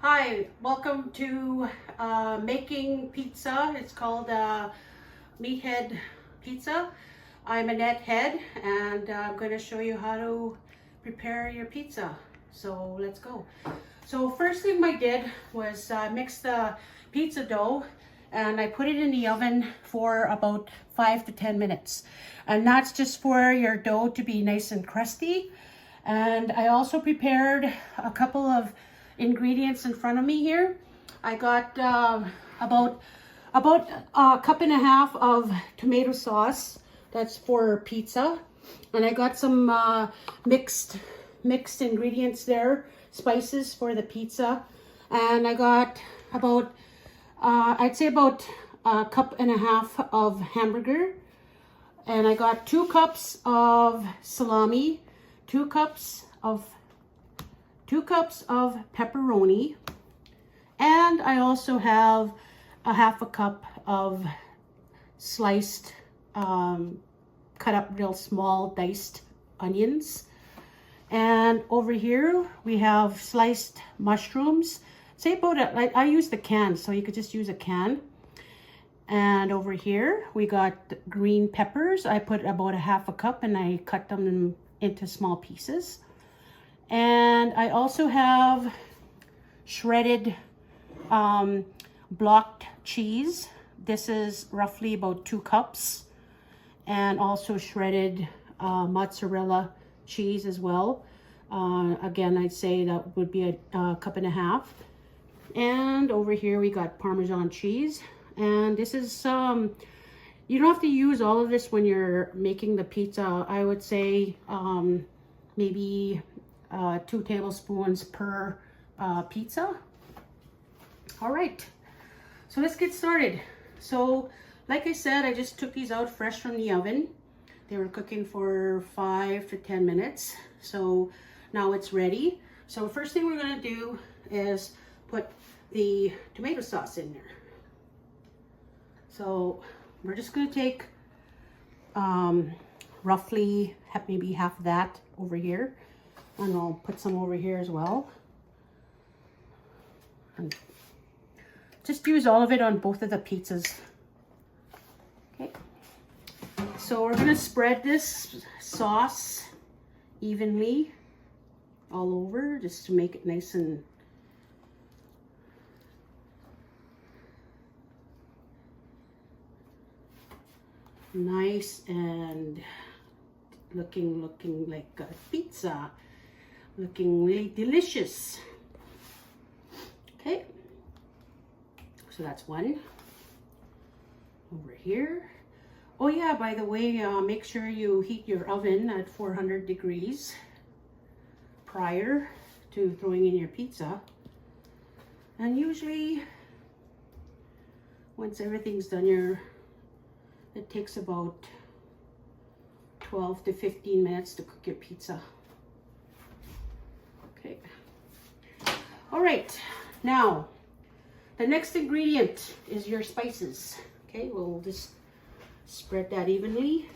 Hi, welcome to making pizza. It's called Meathead Pizza. I'm Annette Head and I'm going to show you how to prepare your pizza. So let's go. So first thing I did was mix the pizza dough and I put it in the oven for about 5 to 10 minutes. And that's just for your dough to be nice and crusty. And I also prepared a couple of ingredients in front of me here. I got about a cup and a half of tomato sauce. That's for pizza. And I got some mixed ingredients there, spices for the pizza. And I got about I'd say about a cup and a half of hamburger. And I got 2 cups of salami, 2 cups of pepperoni, and I also have a half a cup of sliced, cut up real small diced onions. And over here we have sliced mushrooms. Say about it, I use the can, so you could just use a can. And over here we got green peppers. I put about a half a cup and I cut them into small pieces. And I also have shredded blocked cheese. This is roughly about 2 cups. And also shredded mozzarella cheese as well. Again, I'd say that would be a cup and a half. And over here we got Parmesan cheese. And this is you don't have to use all of this when you're making the pizza. I would say maybe 2 tablespoons per pizza. All right, so let's get started. So like I said, I just took these out fresh from the oven. They were cooking for 5 to 10 minutes. So now it's ready. So first thing we're going to do is put the tomato sauce in there. So we're just going to take roughly maybe half of that over here. And I'll put some over here as well. And just use all of it on both of the pizzas. Okay. So we're going to spread this sauce evenly all over just to make it nice and looking like a pizza. Looking really delicious. Okay, so that's one. Over here. Oh yeah, by the way, make sure you heat your oven at 400 degrees prior to throwing in your pizza. And usually, once everything's done, it takes about 12 to 15 minutes to cook your pizza. Okay. All right, now the next ingredient is your spices. Okay, we'll just spread that evenly,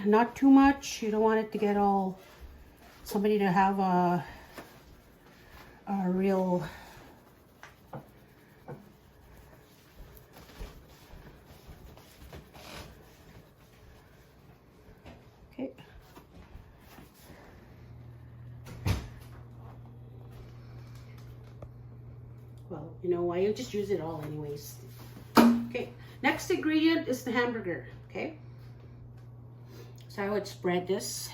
not too much. You don't want it to get all, somebody to have a real well, you know why, you just use it all anyways. Okay, next ingredient is the hamburger. Okay, so I would spread this.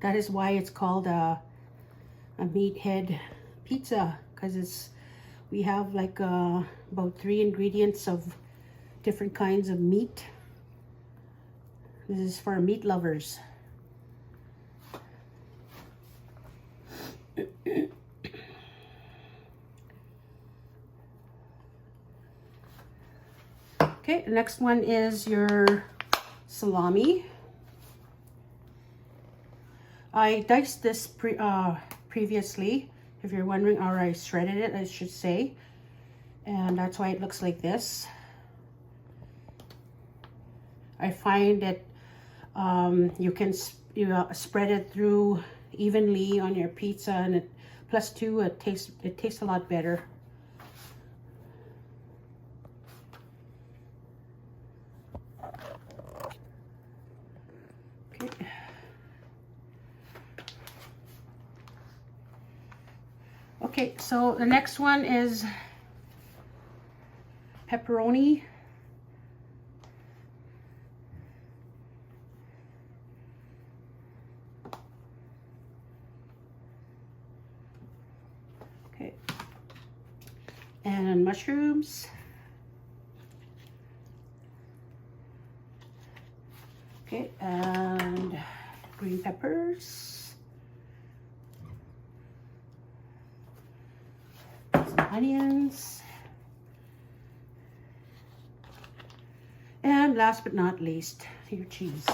That is why it's called a meathead pizza, because we have like about 3 ingredients of different kinds of meat. This is for meat lovers. Okay, the next one is your salami. I diced this previously, if you're wondering, or I shredded it, I should say. And that's why it looks like this. I find it You can spread it through evenly on your pizza, and plus two, it tastes a lot better. Okay. Okay, so the next one is pepperoni. Okay. And mushrooms. Okay, and green peppers. Some onions. And last but not least, your cheese.